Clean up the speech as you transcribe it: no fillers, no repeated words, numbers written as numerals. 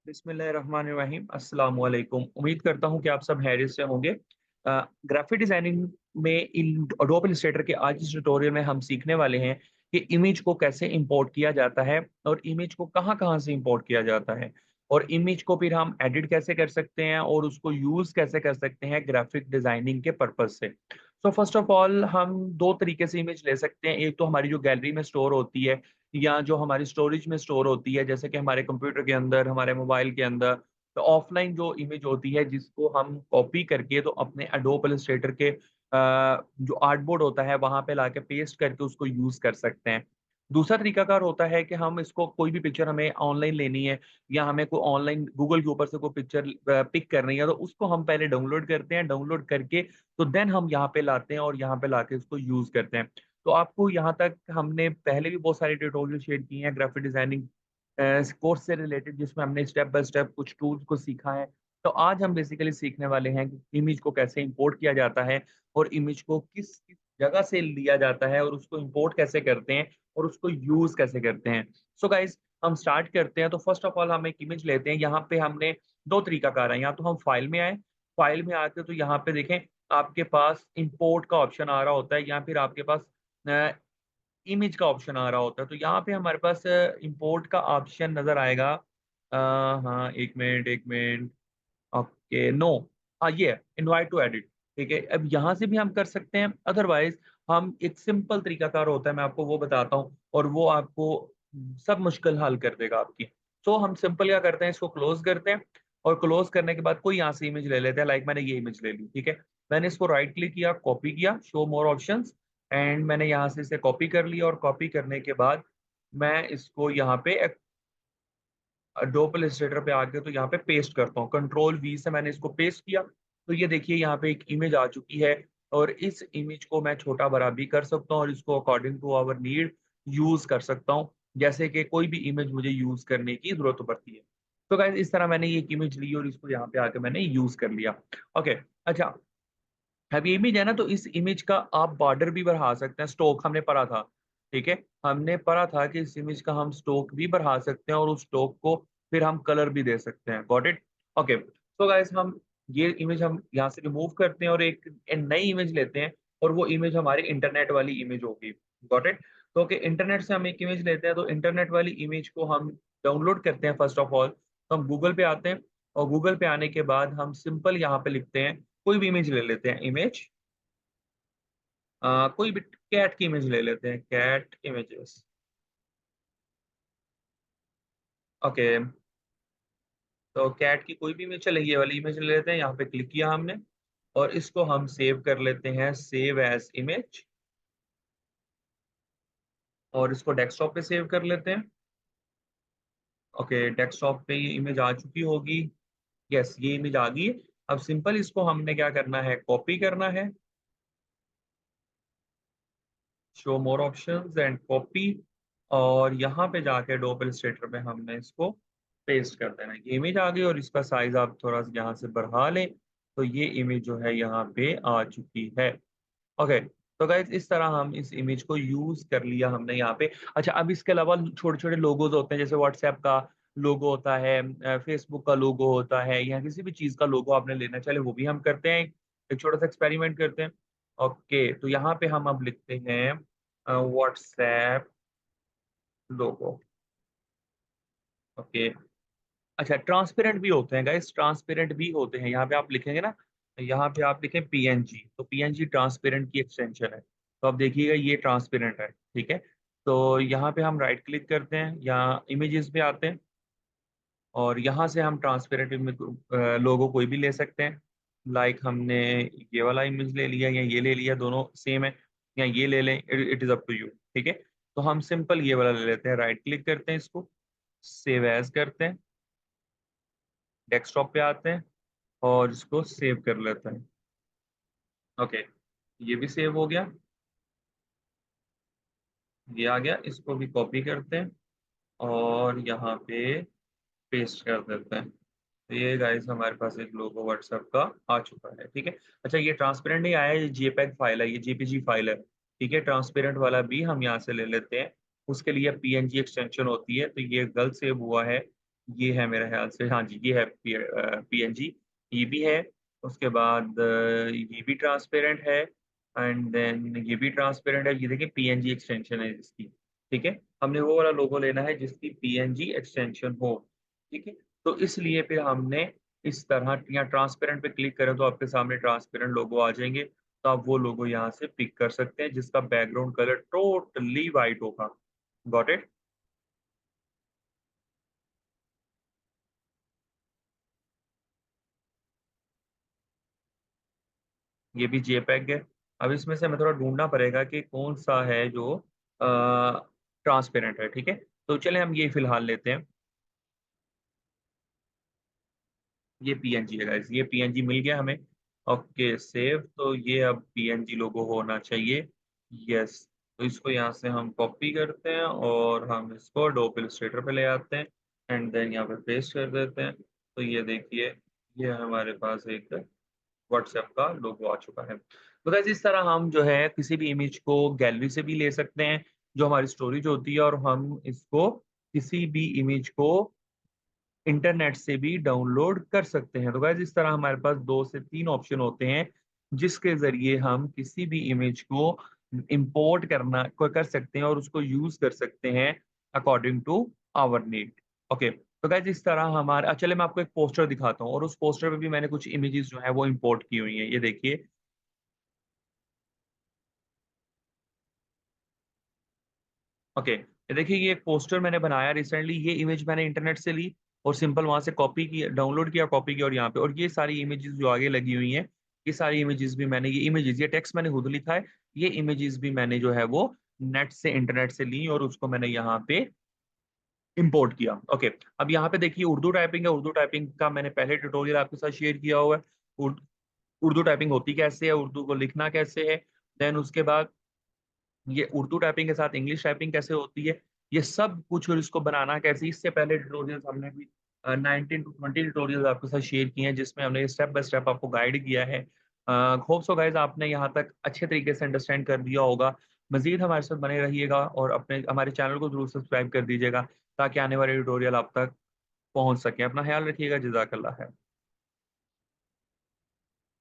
बिस्मिल्लाहिर्रहमानिर्रहीम अस्सलाम वालेकुम। उम्मीद करता हूँ कि आप सब खैरियत से होंगे। ग्राफिक डिज़ाइनिंग में एडोब इलस्ट्रेटर के आज इस ट्यूटोरियल में हम सीखने वाले हैं कि इमेज को कैसे इंपोर्ट किया जाता है और इमेज को कहाँ-कहाँ से इंपोर्ट किया जाता है और इमेज को फिर हम एडिट कैसे कर सकते हैं और उसको यूज़ कैसे कर सकते हैं ग्राफिक डिज़ाइनिंग के पर्पज़ से। सो फर्स्ट ऑफ ऑल हम 2 तरीके से इमेज ले सकते हैं। एक तो हमारी जो गैलरी में स्टोर होती है या जो हमारी स्टोरेज में स्टोर होती है, जैसे कि हमारे कंप्यूटर के अंदर, हमारे मोबाइल के अंदर। तो ऑफ़लाइन जो इमेज होती है जिसको हम कॉपी करके तो अपने एडोब इलस्ट्रेटर के जो आर्टबोर्ड होता है वहाँ पे लाके पेस्ट करके उसको यूज़ कर सकते हैं। दूसरा तरीकाकार होता है कि हम इसको कोई भी पिक्चर हमें ऑनलाइन लेनी है या हमें कोई ऑनलाइन गूगल के ऊपर से कोई पिक्चर पिक करनी है, तो उसको हम पहले डाउनलोड करते हैं। डाउनलोड करके तो देन हम यहाँ पे लाते हैं और यहाँ पे लाके उसको यूज़ करते हैं। तो आपको यहाँ तक हमने पहले भी बहुत सारे ट्यूटोरियल शेयर किए हैं ग्राफिक डिज़ाइनिंग कोर्स से रिलेटेड, जिसमें हमने स्टेप बाय स्टेप कुछ टूल्स को सीखा है। तो आज हम बेसिकली सीखने वाले हैं कि इमेज को कैसे इंपोर्ट किया जाता है और इमेज को किस-किस जगह से लिया जाता है और उसको इंपोर्ट कैसे करते हैं और उसको यूज़ कैसे करते हैं। सो गाइज़, हम स्टार्ट करते हैं। तो फर्स्ट ऑफ ऑल हम एक इमेज लेते हैं। यहाँ पे हमने 2 तरीकाकार है। या तो हम फाइल में आए, फाइल में आके तो यहाँ पे देखें आपके पास इंपोर्ट का ऑप्शन आ रहा होता है या फिर आपके पास अ, इमेज का ऑप्शन आ रहा होता है। तो यहाँ पे हमारे पास इम्पोर्ट का ऑप्शन नज़र आएगा। हाँ, 1 मिनट, ओके, नो, हाँ, ये है, इनवाइट टू एडिट, ठीक है? अब यहाँ से भी हम कर सकते हैं, अदरवाइज़ हम एक सिंपल तरीकाकार होता है, मैं आपको वो बताता हूँ और वो आपको सब मुश्किल हल कर देगा आपकी। तो हम सिंपल क्या करते हैं, इसको क्लोज़ करते हैं और क्लोज़ करने के बाद कोई यहाँ से इमेज ले लेते हैं, लाइक मैंने ये इमेज ले ली, ठीक है? मैंने इसको राइट क्लिक किया, कॉपी किया, शो मोर ऑप्शंस एंड मैंने यहाँ से इसे कॉपी कर लिया और कॉपी करने के बाद मैं इसको यहाँ पे एडोब इलस्ट्रेटर पे आके तो यहाँ पे पेस्ट करता हूँ। कंट्रोल वी से मैंने इसको पेस्ट किया, तो ये देखिए यहाँ पे एक इमेज आ चुकी है और इस इमेज को मैं छोटा-बड़ा भी कर सकता हूँ और इसको according to our need use कर सकता हूँ। जैसे कि कोई भी इमेज मुझे यूज़ करने की ज़रूरत पड़ती है। तो गाइज़, इस तरह मैंने ये एक इमेज ली और इसको यहाँ पे आके मैंने यूज़ कर लिया। ओके, अच्छा, अब ये इमेज है ना, तो इस इमेज का आप बॉर्डर भी बढ़ा सकते हैं, स्टोक हमने पढ़ा था, ठीक है? हमने पढ़ा था कि इस इमेज का हम स्टोक भी बढ़ा सकते हैं और उस स्टोक को फिर हम कलर भी दे सकते हैं, got it? Okay, so guys, हम ये इमेज हम यहाँ से रिमूव करते हैं और एक नई इमेज लेते हैं और वो इमेज हमारी इंटरनेट वाली इमेज होगी, गॉट इट? तो ओके, इंटरनेट से हम एक इमेज लेते हैं, तो इंटरनेट वाली इमेज को हम डाउनलोड करते हैं फर्स्ट ऑफ ऑल। तो हम गूगल पे आते हैं और गूगल पे आने के बाद हम सिंपल यहाँ पे लिखते हैं, कोई भी इमेज ले लेते हैं, इमेज कोई भी कैट की इमेज ले लेते हैं, कैट इमेजेस। ओके, तो कैट की कोई भी इमेज चलेगी, ये वाली इमेज ले लेते हैं, यहाँ पे क्लिक किया हमने और इसको हम सेव कर लेते हैं, सेव एज़ इमेज, और इसको डेस्कटॉप पे सेव कर लेते हैं। ओके, डेस्कटॉप पे ये इमेज आ चुकी होगी। यस, ये इमेज आ गई है। अब सिंपल इसको हमने क्या करना है, कॉपी करना है, show more options and copy, और यहाँ पे जाके एडोब इलस्ट्रेटर में हमने इसको पेस्ट कर देना है। ये इमेज आ गई और इसका साइज़ आप थोड़ा-सा यहाँ से बढ़ा लें, तो ये इमेज जो है यहाँ पे आ चुकी है। ओके, तो गाइज़, इस तरह हम इस इमेज को यूज़ कर लिया हमने यहाँ पे। अच्छा, अब इसके अलावा छोटे-छोटे लोगोज़ होते हैं, जैसे व्हाट्सऐप का लोगो होता है, फेसबुक का लोगो होता है या किसी भी चीज़ का लोगो आपने लेना चले, वो भी हम करते हैं। एक छोटा-सा एक्सपेरिमेंट करते हैं। ओके, तो यहाँ पे हम अब लिखते हैं व्हाट्सऐप लोगो। ओके, अच्छा, ट्रांसपेरेंट भी होते हैं गाइस, ट्रांसपेरेंट भी होते हैं। यहाँ पे आप लिखेंगे ना, यहाँ पे आप लिखें पीएनजी, तो पीएनजी ट्रांसपेरेंट की एक्सटेंशन है। तो आप देखिएगा ये ट्रांसपेरेंट है, ठीक है? तो यहाँ पे हम राइट क्लिक करते हैं, यहाँ इमेजेस पे आते हैं और यहाँ से हम ट्रांसपेरेंट इमेज लोगो कोई भी ले सकते हैं। लाइक हमने ये वाला इमेज ले लिया या ये ले लिया, दोनों सेम है, या ये ले लें, it is up to you, ठीक है? तो हम सिंपल ये वाला ले लेते हैं, राइट क्लिक करते हैं इसको, सेव एज़ करते हैं, डेस्कटॉप पे आते हैं और इसको सेव कर लेते हैं। ओके, ये भी सेव हो गया, ये आ गया, इसको भी कॉपी करते हैं और यहाँ पे पेस्ट कर देते हैं। तो ये गाइस हमारे पास एक लोगो व्हाट्सएप का आ चुका है, ठीक है? अच्छा, ये ट्रांसपेरेंट नहीं आया, ये जेपीईजी फाइल है, ये जेपीजी फाइल है, ठीक है? ट्रांसपेरेंट वाला भी हम यहाँ से ले लेते हैं, उसके लिए पीएनजी एक्सटेंशन होती है, तो ये गलत सेव हुआ है, ये है मेरे ख्याल से, हाँ जी, ये है पीएनजी, ये भी है। उसके बाद ये भी ट्रांसपेरेंट है, एंड देन ये भी ट्रांसपेरेंट है। ये देखिए पीएनजी एक्सटेंशन है इसकी, ठीक है। हमने वो वाला लोगो लेना है जिसकी पीएनजी एक्सटेंशन हो, ठीक है। तो इसलिए फिर हमने इस तरह, या ट्रांसपेरेंट पे क्लिक करें तो आपके सामने ट्रांसपेरेंट लोगो आ जाएंगे, तो आप वो लोगो यहाँ से पिक कर सकते हैं जिसका बैकग्राउंड कलर टोटली वाइट होगा। Got it? ये भी जेपैग है। अब इसमें से हमें थोड़ा ढूंढना पड़ेगा कि कौन सा है जो ट्रांसपेरेंट है, ठीक है। तो चले हम ये फिलहाल लेते हैं। ये पीएनजी है गाइस, ये पीएनजी मिल गया हमें। ओके सेव, तो ये अब पीएनजी लोगो होना चाहिए। यस, तो इसको यहाँ से हम कॉपी करते हैं और हम इसको एडोब इलस्ट्रेटर पे ले आते हैं, एंड देन यहाँ पे पेस्ट कर देते हैं। तो ये देखिए, ये हमारे पास एक व्हाट्सएप का लोगो आ चुका है। तो गाइस इस तरह हम जो है किसी भी इमेज को गैलरी से भी ले सकते हैं, जो हमारी स्टोरेज होती है, और हम इसको किसी भी इमेज को इंटरनेट से भी डाउनलोड कर सकते हैं। तो गाइस इस तरह हमारे पास 2 से 3 ऑप्शन होते हैं जिसके ज़रिए हम किसी भी इमेज को इम्पोर्ट करना को कर सकते हैं और उसको यूज़ कर सकते हैं according to our need. Okay, तो गाइस इस तरह हमारा, चलिए मैं आपको एक पोस्टर दिखाता हूँ, और उस पोस्टर पे भी मैंने कुछ इमेजेस जो है वो इम्पोर्ट की हुई हैं। ये देखिए, ओके, ये देखिए ये एक पोस्टर मैंने बनाया रिसेंटली। ये इमेज मैंने इंटरनेट से ली और सिंपल वहां से कॉपी की, डाउनलोड किया, कॉपी किया, और यहाँ पे, और ये सारी इमेजेस जो आगे लगी हुई हैं, ये सारी इमेजेस भी मैंने, ये इमेजेस, ये टेक्स्ट मैंने खुद लिखा है। ये इमेजेस भी मैंने जो है वो नेट से, इंटरनेट से ली और उसको मैंने यहाँ पे इंपोर्ट किया। ओके, अब यहाँ पे देखिए उर्दू टाइपिंग है। उर्दू टाइपिंग का मैंने पहले ट्यूटोरियल आपके साथ शेयर किया हुआ है। उर्दू उर्दू टाइपिंग होती कैसे है, उर्दू को लिखना कैसे है, देन उसके बाद ये उर्दू टाइपिंग के साथ इंग्लिश टाइपिंग कैसे होती है, ये सब कुछ, और इसको बनाना कैसे, इससे पहले ट्यूटोरियल्स हमने भी 19 टू 20 ट्यूटोरियल्स आपके साथ शेयर किए हैं जिसमें हमने स्टेप बाय स्टेप आपको गाइड किया है। होप सो गाइस आपने यहाँ तक अच्छे तरीके से अंडरस्टैंड कर दिया होगा। मजीद हमारे साथ बने रहिएगा और अपने हमारे चैनल को जरूर सब्सक्राइब कर दीजिएगा ताकि आने वाले ट्यूटोरियल आप तक पहुँच सके। अपना ख्याल रखिएगा। जज़ाकल्लाह है।